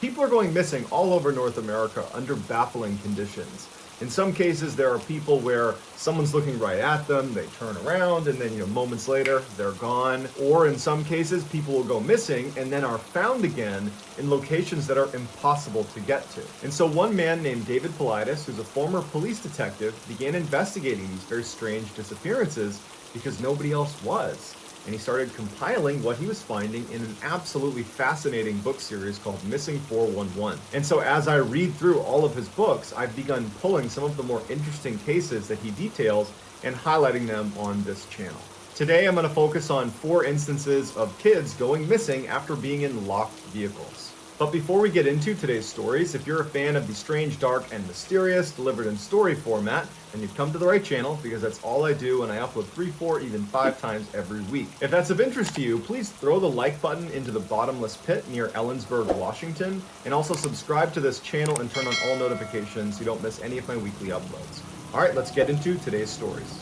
People are going missing all over North America under baffling conditions. In some cases, there are people where someone's looking right at them, they turn around, and then, moments later, they're gone. Or in some cases, people will go missing and then are found again in locations that are impossible to get to. And so one man named David Politis, who's a former police detective, began investigating these very strange disappearances because nobody else was. And he started compiling what he was finding in an absolutely fascinating book series called Missing 411. And so as I read through all of his books, I've begun pulling some of the more interesting cases that he details and highlighting them on this channel. Today I'm going to focus on 4 instances of kids going missing after being in locked vehicles. But before we get into today's stories, if you're a fan of the strange, dark, and mysterious delivered in story format, then you've come to the right channel, because that's all I do, and I upload 3, 4, even 5 times every week. If that's of interest to you, please throw the like button into the bottomless pit near Ellensburg, Washington, and also subscribe to this channel and turn on all notifications so you don't miss any of my weekly uploads. All right, let's get into today's stories.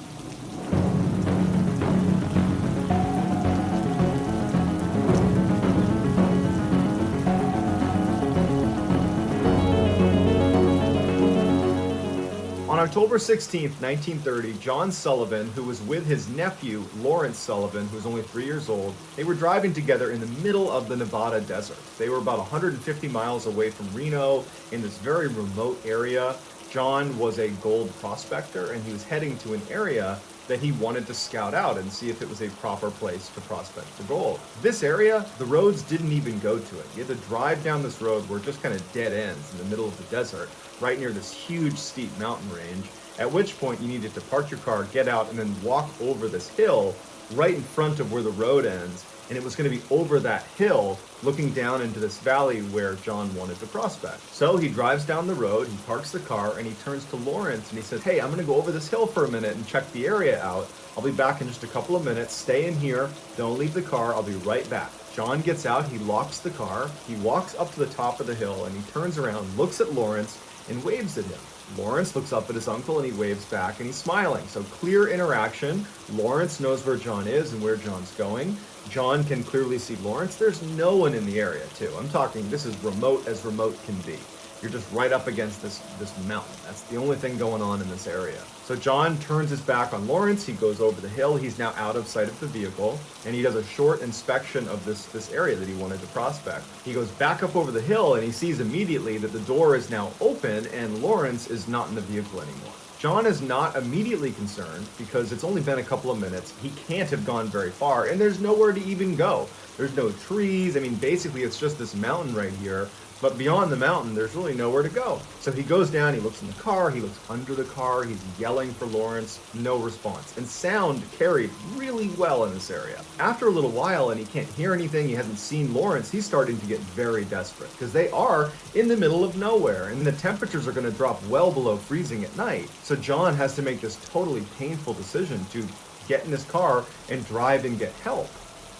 On October 16, 1930, John Sullivan, who was with his nephew, Lawrence Sullivan, who was only 3 years old, they were driving together in the middle of the Nevada desert. They were about 150 miles away from Reno in this very remote area. John was a gold prospector, and he was heading to an area that he wanted to scout out and see if it was a proper place to prospect for gold. This area, the roads didn't even go to it. You had to drive down this road where it just kind of dead ends in the middle of the desert, right near this huge steep mountain range, at which point you needed to park your car, get out, and then walk over this hill right in front of where the road ends. And it was going to be over that hill, looking down into this valley where John wanted to prospect. So he drives down the road, he parks the car, and he turns to Lawrence and he says, "Hey, I'm going to go over this hill for a minute and check the area out. I'll be back in just a couple of minutes. Stay in here. Don't leave the car. I'll be right back." John gets out, he locks the car, he walks up to the top of the hill, and he turns around, looks at Lawrence, and waves at him. Lawrence looks up at his uncle and he waves back, and he's smiling. So clear interaction. Lawrence knows where John is and where John's going. John can clearly see Lawrence. There's no one in the area, too. I'm talking, this is remote as remote can be. You're just right up against this mountain. That's the only thing going on in this area. So John turns his back on Lawrence. He goes over the hill. He's now out of sight of the vehicle, and he does a short inspection of this area that he wanted to prospect. He goes back up over the hill, and he sees immediately that the door is now open, and Lawrence is not in the vehicle anymore. John is not immediately concerned because it's only been a couple of minutes. He can't have gone very far, and there's nowhere to even go. There's no trees. I mean, basically, it's just this mountain right here. But beyond the mountain, there's really nowhere to go. So he goes down, he looks in the car, he looks under the car, he's yelling for Lawrence, no response. And sound carried really well in this area. After a little while, and he can't hear anything, he hasn't seen Lawrence, he's starting to get very desperate because they are in the middle of nowhere, and the temperatures are going to drop well below freezing at night. So John has to make this totally painful decision to get in his car and drive and get help.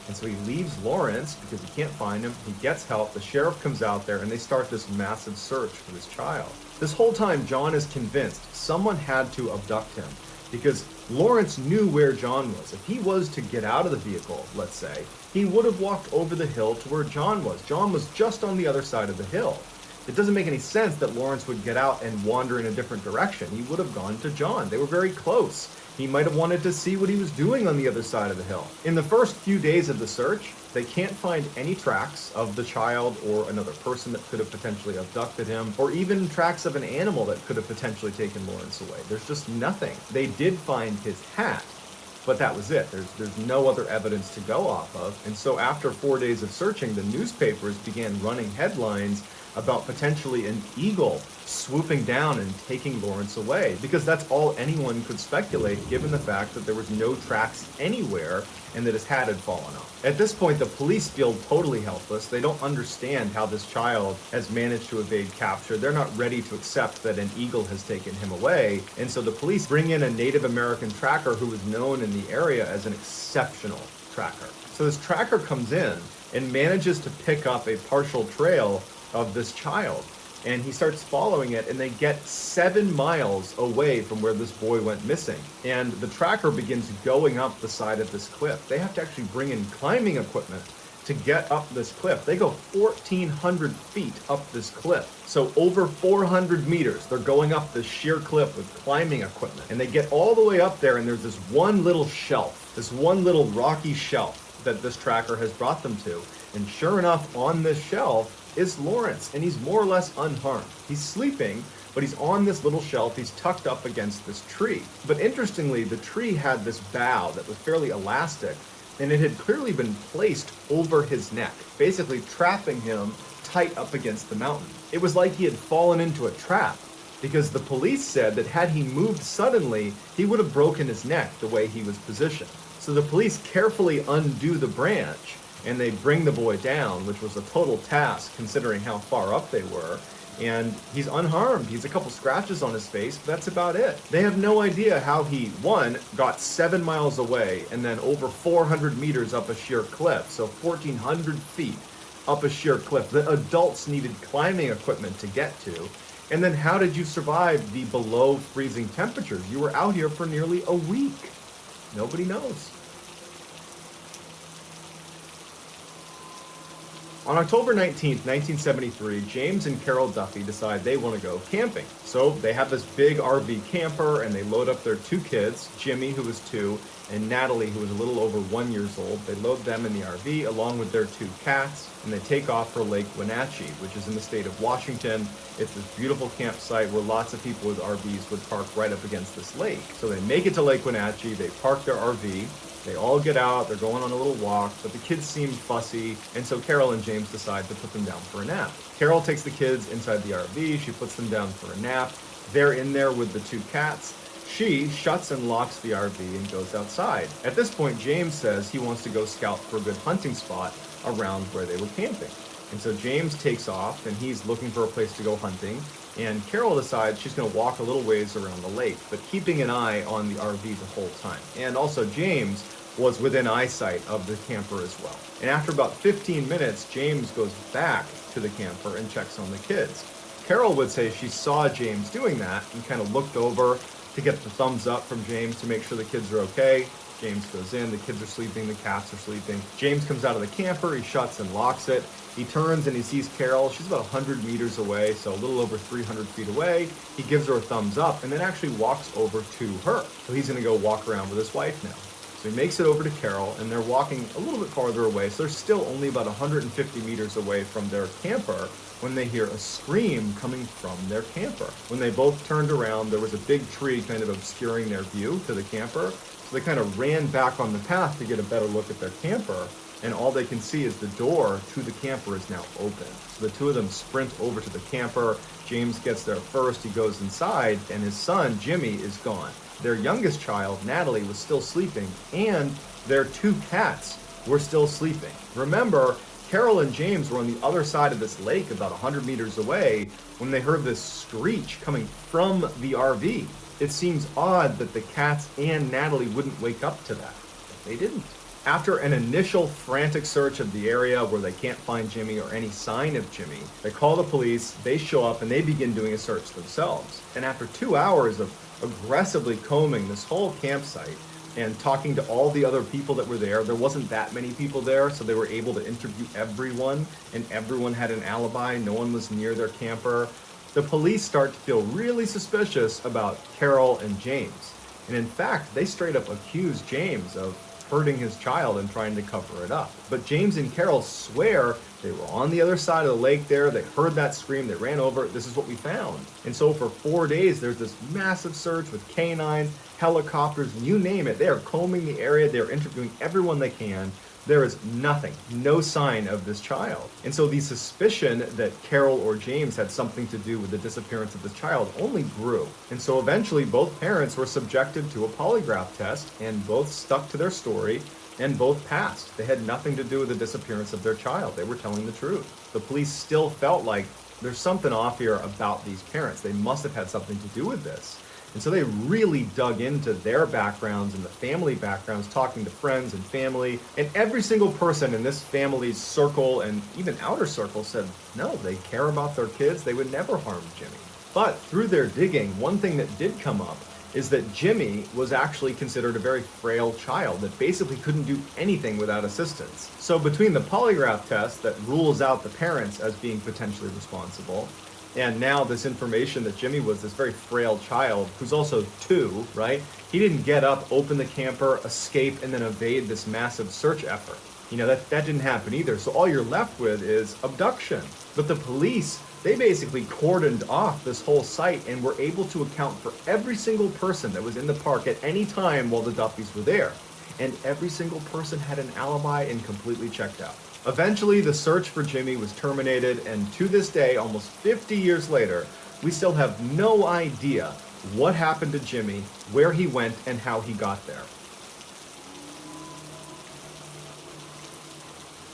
And so he leaves Lawrence because he can't find him. He gets help. The sheriff comes out there and they start this massive search for this child. This whole time, John is convinced someone had to abduct him because Lawrence knew where John was. If he was to get out of the vehicle, let's say, he would have walked over the hill to where John was. John was just on the other side of the hill. It doesn't make any sense that Lawrence would get out and wander in a different direction. He would have gone to John. They were very close. He might have wanted to see what he was doing on the other side of the hill. In the first few days of the search, they can't find any tracks of the child or another person that could have potentially abducted him, or even tracks of an animal that could have potentially taken Lawrence away. There's just nothing. They did find his hat, but that was it. There's no other evidence to go off of. And so after 4 days of searching, the newspapers began running headlines about potentially an eagle swooping down and taking Lawrence away, because that's all anyone could speculate given the fact that there was no tracks anywhere and that his hat had fallen off. At this point, the police feel totally helpless. They don't understand how this child has managed to evade capture. They're not ready to accept that an eagle has taken him away. And so the police bring in a Native American tracker who is known in the area as an exceptional tracker. So this tracker comes in and manages to pick up a partial trail of this child, and he starts following it, and they get 7 miles away from where this boy went missing. And the tracker begins going up the side of this cliff. They have to actually bring in climbing equipment to get up this cliff. They go 1,400 feet up this cliff. So over 400 meters, they're going up this sheer cliff with climbing equipment. And they get all the way up there, and there's this one little shelf, this one little rocky shelf that this tracker has brought them to. And sure enough, on this shelf is Lawrence, and he's more or less unharmed. He's sleeping, but he's on this little shelf. He's tucked up against this tree. But interestingly, the tree had this bough that was fairly elastic, and it had clearly been placed over his neck, basically trapping him tight up against the mountain. It was like he had fallen into a trap, because the police said that had he moved suddenly, he would have broken his neck the way he was positioned. So the police carefully undo the branch, and they bring the boy down, which was a total task considering how far up they were. And he's unharmed. He's a couple scratches on his face, but that's about it. They have no idea how he, one, got 7 miles away and then over 400 meters up a sheer cliff, so 1,400 feet up a sheer cliff that adults needed climbing equipment to get to. And then how did you survive the below freezing temperatures? You were out here for nearly a week. Nobody knows. On October 19th, 1973, James and Carol Duffy decide they want to go camping. So they have this big RV camper, and they load up their 2 kids, Jimmy, who was 2, and Natalie, who was a little over 1 year old. They load them in the RV along with their 2 cats, and they take off for Lake Wenatchee, which is in the state of Washington. It's this beautiful campsite where lots of people with RVs would park right up against this lake. So they make it to Lake Wenatchee, they park their RV, they all get out, they're going on a little walk, but the kids seem fussy, and so Carol and James decide to put them down for a nap. Carol takes the kids inside the RV, she puts them down for a nap. They're in there with the 2 cats. She shuts and locks the RV and goes outside. At this point, James says he wants to go scout for a good hunting spot around where they were camping. And so James takes off, and he's looking for a place to go hunting. And Carol decides she's going to walk a little ways around the lake, but keeping an eye on the RV the whole time. And also James was within eyesight of the camper as well. And after about 15 minutes, James goes back to the camper and checks on the kids. Carol would say she saw James doing that and kind of looked over to get the thumbs up from James to make sure the kids are okay. James goes in, the kids are sleeping, the cats are sleeping. James comes out of the camper, he shuts and locks it. He turns and he sees Carol. She's about 100 meters away, so a little over 300 feet away. He gives her a thumbs up and then actually walks over to her. So he's gonna go walk around with his wife now. So he makes it over to Carol, and they're walking a little bit farther away, so they're still only about 150 meters away from their camper when they hear a scream coming from their camper. When they both turned around, there was a big tree kind of obscuring their view to the camper, so they kind of ran back on the path to get a better look at their camper, and all they can see is the door to the camper is now open. So the 2 of them sprint over to the camper. James gets there first, he goes inside, and his son, Jimmy, is gone. Their youngest child, Natalie, was still sleeping, and their 2 cats were still sleeping. Remember, Carol and James were on the other side of this lake about 100 meters away when they heard this screech coming from the RV. It seems odd that the cats and Natalie wouldn't wake up to that, but they didn't. After an initial frantic search of the area where they can't find Jimmy or any sign of Jimmy, they call the police, they show up, and they begin doing a search themselves. And after 2 hours of aggressively combing this whole campsite and talking to all the other people that were there wasn't that many people there, so they were able to interview everyone, and everyone had an alibi. No one was near their camper. The police start to feel really suspicious about Carol and James. And in fact, they straight up accuse James of hurting his child and trying to cover it up. But James and Carol swear they were on the other side of the lake there, they heard that scream, they ran over, this is what we found. And so for 4 days, there's this massive search with canines, helicopters, you name it. They are combing the area, they're interviewing everyone they can. There is nothing, no sign of this child. And so the suspicion that Carol or James had something to do with the disappearance of this child only grew. And so eventually both parents were subjected to a polygraph test, and both stuck to their story, and both passed. They had nothing to do with the disappearance of their child. They were telling the truth. The police still felt like there's something off here about these parents. They must have had something to do with this. And so they really dug into their backgrounds and the family backgrounds, talking to friends and family. And every single person in this family's circle and even outer circle said, no, they care about their kids. They would never harm Jimmy. But through their digging, one thing that did come up is that Jimmy was actually considered a very frail child that basically couldn't do anything without assistance. So between the polygraph test that rules out the parents as being potentially responsible, and now this information that Jimmy was this very frail child who's also 2, right? He didn't get up, open the camper, escape, and then evade this massive search effort. That didn't happen either. So all you're left with is abduction. But the police, they basically cordoned off this whole site and were able to account for every single person that was in the park at any time while the Duffys were there. And every single person had an alibi and completely checked out. Eventually, the search for Jimmy was terminated, and to this day, almost 50 years later, we still have no idea what happened to Jimmy, where he went, and how he got there.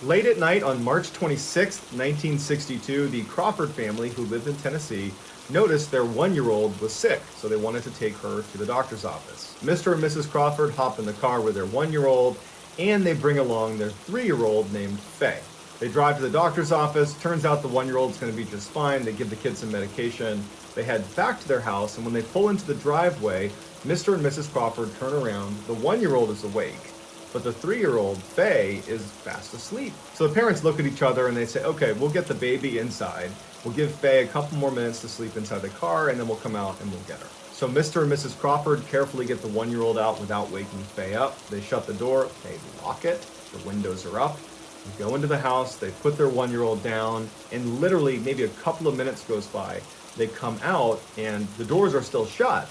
Late at night on March 26, 1962, the Crawford family, who lived in Tennessee, noticed their 1-year-old was sick, so they wanted to take her to the doctor's office. Mr. and Mrs. Crawford hop in the car with their 1-year-old, and they bring along their 3-year-old named Faye. They drive to the doctor's office. Turns out the 1-year-old's going to be just fine. They give the kid some medication. They head back to their house, and when they pull into the driveway, Mr. and Mrs. Crawford turn around. The 1-year-old is awake, but the 3-year-old, Faye, is fast asleep. So the parents look at each other and they say, okay, we'll get the baby inside. We'll give Faye a couple more minutes to sleep inside the car, and then we'll come out and we'll get her. So Mr. and Mrs. Crawford carefully get the 1-year-old out without waking Faye up. They shut the door, they lock it, the windows are up. They go into the house, they put their 1-year-old down, and literally maybe a couple of minutes goes by. They come out and the doors are still shut,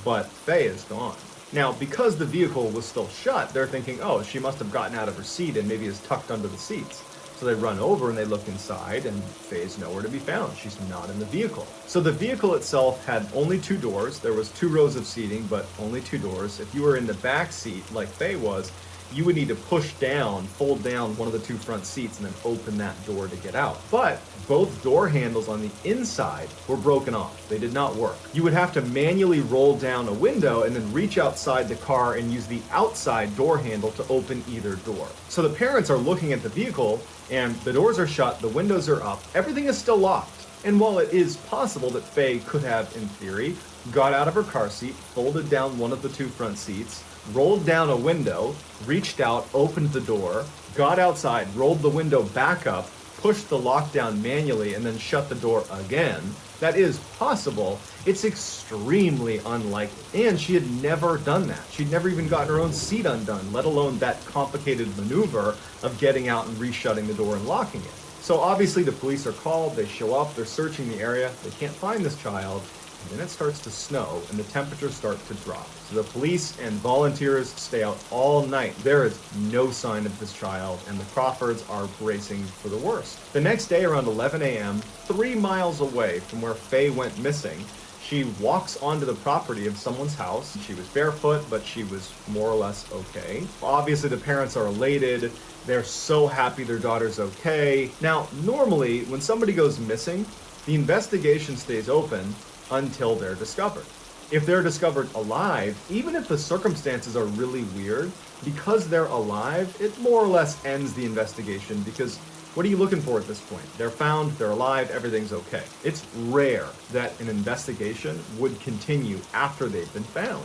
but Faye is gone. Now, because the vehicle was still shut, they're thinking, oh, she must have gotten out of her seat and maybe is tucked under the seats. So they run over and they look inside, and Faye's nowhere to be found. She's not in the vehicle. So the vehicle itself had only 2 doors. There was 2 rows of seating, but only 2 doors. If you were in the back seat like Faye was, you would need to push down, fold down one of the 2 front seats and then open that door to get out. But both door handles on the inside were broken off. They did not work. You would have to manually roll down a window and then reach outside the car and use the outside door handle to open either door. So the parents are looking at the vehicle and the doors are shut, the windows are up, everything is still locked. And while it is possible that Faye could have, in theory, got out of her car seat, folded down one of the 2 front seats, rolled down a window, reached out, opened the door, got outside, rolled the window back up, pushed the lockdown manually, and then shut the door again. That is possible. It's extremely unlikely. And she had never done that. She'd never even gotten her own seat undone, let alone that complicated maneuver of getting out and reshutting the door and locking it. So obviously the police are called, they show up, they're searching the area, they can't find this child. And then it starts to snow and the temperatures start to drop. So the police and volunteers stay out all night. There is no sign of this child, and the Crawfords are bracing for the worst. The next day around 11 a.m., 3 miles away from where Faye went missing, she walks onto the property of someone's house. She was barefoot, but she was more or less okay. Obviously, the parents are elated. They're so happy their daughter's okay. Now, normally, when somebody goes missing, the investigation stays open until they're discovered. If they're discovered alive, even if the circumstances are really weird, because they're alive, it more or less ends the investigation, because what are you looking for at this point? They're found, they're alive, everything's okay. It's rare that an investigation would continue after they've been found.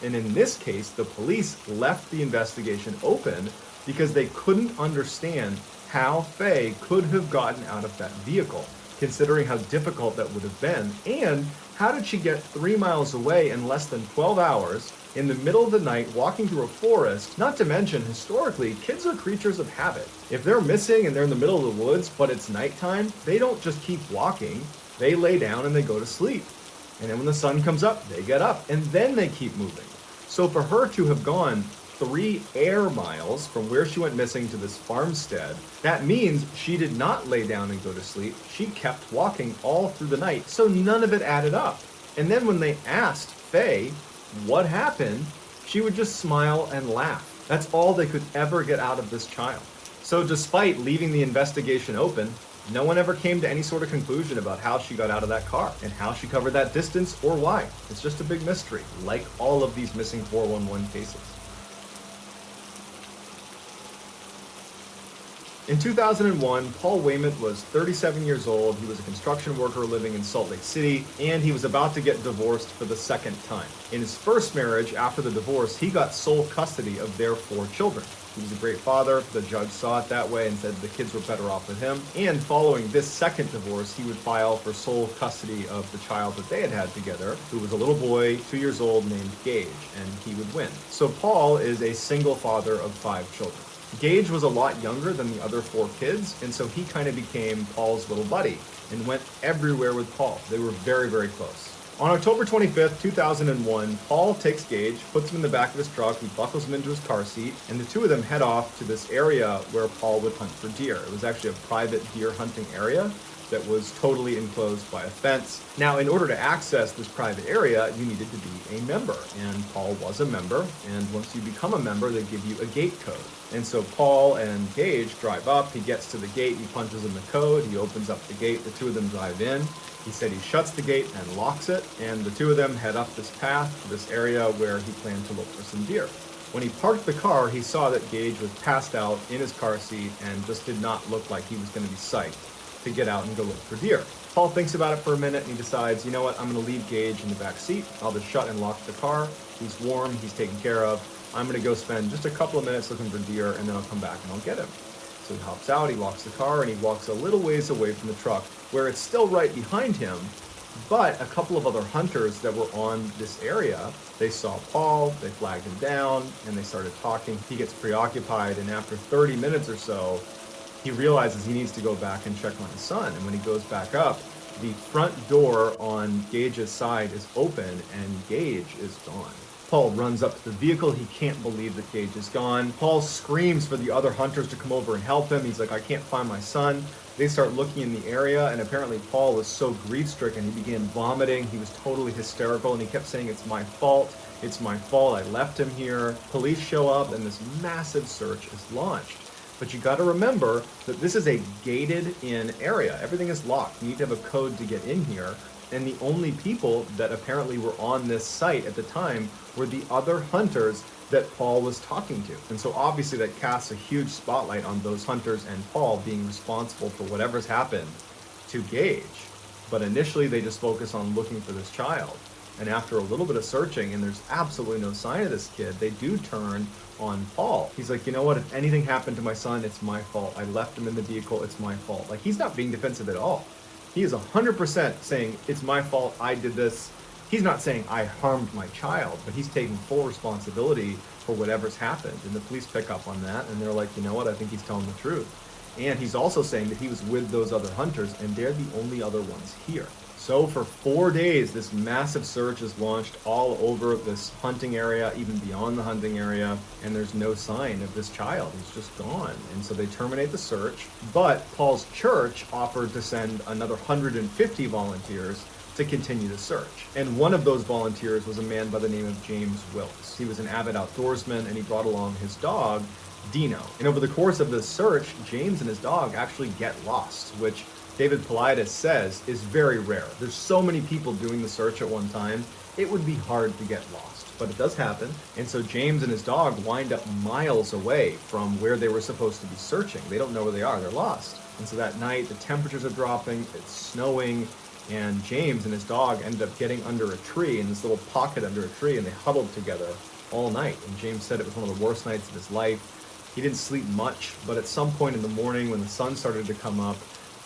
And in this case, the police left the investigation open because they couldn't understand how Faye could have gotten out of that vehicle, considering how difficult that would have been. And how did she get 3 miles away in less than 12 hours in the middle of the night walking through a forest? Not to mention, historically, kids are creatures of habit. If they're missing and they're in the middle of the woods, but it's nighttime, they don't just keep walking. They lay down and they go to sleep. And then when the sun comes up, they get up and then they keep moving. So for her to have gone 3 air miles from where she went missing to this farmstead, that means she did not lay down and go to sleep. She kept walking all through the night, so none of it added up. And then when they asked Faye what happened, she would just smile and laugh. That's all they could ever get out of this child. So despite leaving the investigation open, no one ever came to any sort of conclusion about how she got out of that car and how she covered that distance or why. It's just a big mystery, like all of these missing 411 cases. In 2001, Paul Wayment was 37 years old. He was a construction worker living in Salt Lake City, and he was about to get divorced for the second time. In his first marriage, after the divorce, he got sole custody of their 4 children. He was a great father. The judge saw it that way and said the kids were better off with him. And following this second divorce, he would file for sole custody of the child that they had had together, who was a little boy, 2 years old, named Gage, and he would win. So Paul is a single father of 5 children. Gage was a lot younger than the other 4 kids, and so he kind of became Paul's little buddy and went everywhere with Paul. They were very, very close. On October 25th, 2001, Paul takes Gage, puts him in the back of his truck, he buckles him into his car seat, and the 2 of them head off to this area where Paul would hunt for deer. It was actually a private deer hunting area that was totally enclosed by a fence. Now, in order to access this private area, you needed to be a member, and Paul was a member, and once you become a member, they give you a gate code. And so Paul and Gage drive up, he gets to the gate, he punches in the code, he opens up the gate, the 2 of them drive in. He said he shuts the gate and locks it, and the 2 of them head up this path to this area where he planned to look for some deer. When he parked the car, he saw that Gage was passed out in his car seat and just did not look like he was going to be psyched to get out and go look for deer. Paul thinks about it for a minute and he decides, you know what, I'm going to leave Gage in the back seat. I'll just shut and lock the car. He's warm, he's taken care of. I'm going to go spend just a couple of minutes looking for deer, and then I'll come back and I'll get him. So he hops out, he locks the car, and he walks a little ways away from the truck where it's still right behind him. But a couple of other hunters that were on this area, they saw Paul, they flagged him down, and they started talking. He gets preoccupied, and after 30 minutes or so, he realizes he needs to go back and check on his son. And when he goes back up, the front door on Gage's side is open, and Gage is gone. Paul runs up to the vehicle. He can't believe that Gage is gone. Paul screams for the other hunters to come over and help him. He's like, I can't find my son. They start looking in the area, and apparently Paul was so grief-stricken, he began vomiting. He was totally hysterical, and he kept saying, it's my fault. It's my fault. I left him here. Police show up, and this massive search is launched. But you got to remember that this is a gated-in area. Everything is locked. You need to have a code to get in here. And the only people that apparently were on this site at the time were the other hunters that Paul was talking to. And so obviously that casts a huge spotlight on those hunters and Paul being responsible for whatever's happened to Gage. But initially they just focus on looking for this child. And after a little bit of searching, and there's absolutely no sign of this kid, they do turn on Paul. He's like, you know what, if anything happened to my son, it's my fault. I left him in the vehicle, it's my fault. Like, he's not being defensive at all. He is 100% saying, it's my fault, I did this. He's not saying, I harmed my child, but he's taking full responsibility for whatever's happened. And the police pick up on that, and they're like, you know what, I think he's telling the truth. And he's also saying that he was with those other hunters, and they're the only other ones here. So for 4 days, this massive search is launched all over this hunting area, even beyond the hunting area, and there's no sign of this child. He's just gone. And so they terminate the search, but Paul's church offered to send another 150 volunteers to continue the search. And one of those volunteers was a man by the name of James Wilkes. He was an avid outdoorsman, and he brought along his dog, Dino. And over the course of this search, James and his dog actually get lost, which David Paulides says is very rare. There's so many people doing the search at one time, it would be hard to get lost, but it does happen. And so James and his dog wind up miles away from where they were supposed to be searching. They don't know where they are, they're lost. And so that night, the temperatures are dropping, it's snowing, and James and his dog ended up getting under a tree, in this little pocket under a tree, and they huddled together all night. And James said it was one of the worst nights of his life. He didn't sleep much, but at some point in the morning when the sun started to come up,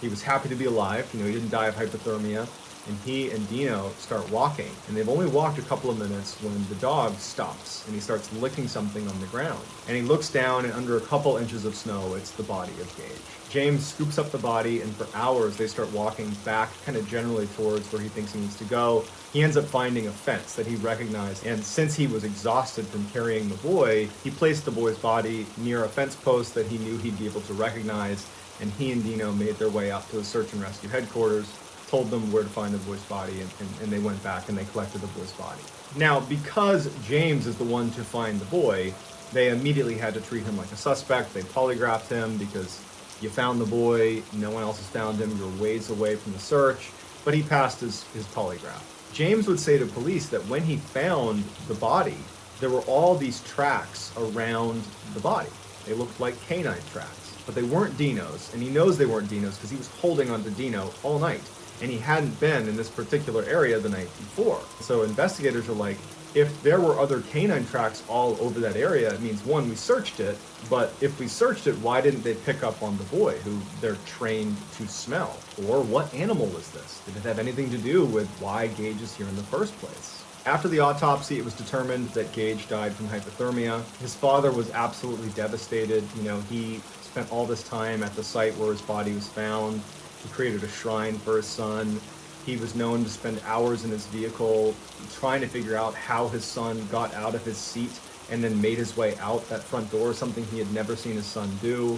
he was happy to be alive. You know, he didn't die of hypothermia. And he and Dino start walking. And they've only walked a couple of minutes when the dog stops and he starts licking something on the ground. And he looks down, and under a couple inches of snow, it's the body of Gage. James scoops up the body, and for hours they start walking back kind of generally towards where he thinks he needs to go. He ends up finding a fence that he recognized, and since he was exhausted from carrying the boy, he placed the boy's body near a fence post that he knew he'd be able to recognize, and he and Dino made their way out to the search and rescue headquarters, told them where to find the boy's body, and they went back and they collected the boy's body. Now, because James is the one to find the boy, they immediately had to treat him like a suspect. They polygraphed him because you found the boy, no one else has found him, you're ways away from the search, but he passed his polygraph. James would say to police that when he found the body, there were all these tracks around the body. They looked like canine tracks. but they weren't dinos, and he knows they weren't dinos because he was holding onto Dino all night, and he hadn't been in this particular area the night before. So investigators are like, if there were other canine tracks all over that area, it means, one, we searched it, but if we searched it, why didn't they pick up on the boy who they're trained to smell? Or what animal was this? Did it have anything to do with why Gage is here in the first place? After the autopsy, it was determined that Gage died from hypothermia. His father was absolutely devastated. You know, he spent all this time at the site where his body was found. He created a shrine for his son. He was known to spend hours in his vehicle trying to figure out how his son got out of his seat and then made his way out that front door, something he had never seen his son do.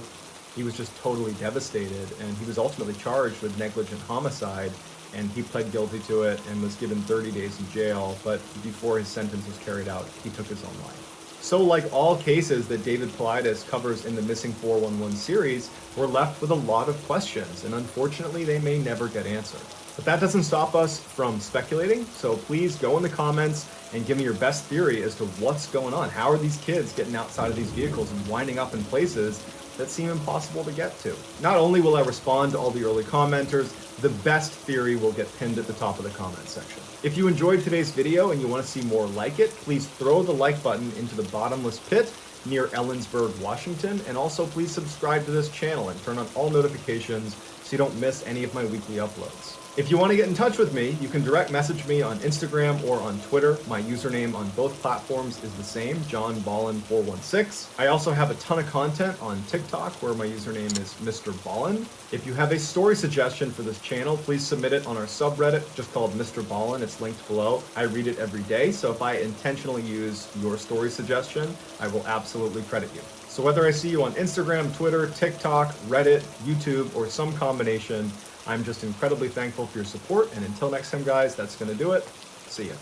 He was just totally devastated, and he was ultimately charged with negligent homicide, and he pled guilty to it and was given 30 days in jail, but before his sentence was carried out, he took his own life. So like all cases that David Paulides covers in the Missing 411 series, we're left with a lot of questions, and unfortunately they may never get answered. But that doesn't stop us from speculating, so please go in the comments and give me your best theory as to what's going on. How are these kids getting outside of these vehicles and winding up in places that seem impossible to get to? Not only will I respond to all the early commenters, the best theory will get pinned at the top of the comment section. If you enjoyed today's video and you want to see more like it, please throw the like button into the bottomless pit near Ellensburg, Washington, and also please subscribe to this channel and turn on all notifications so you don't miss any of my weekly uploads. If you want to get in touch with me, you can direct message me on Instagram or on Twitter. My username on both platforms is the same, JohnBallin416. I also have a ton of content on TikTok where my username is Mr. Ballin. If you have a story suggestion for this channel, please submit it on our subreddit, just called Mr. Ballin. It's linked below. I read it every day, so if I intentionally use your story suggestion, I will absolutely credit you. So whether I see you on Instagram, Twitter, TikTok, Reddit, YouTube, or some combination, I'm just incredibly thankful for your support, and until next time, guys, that's going to do it. See ya.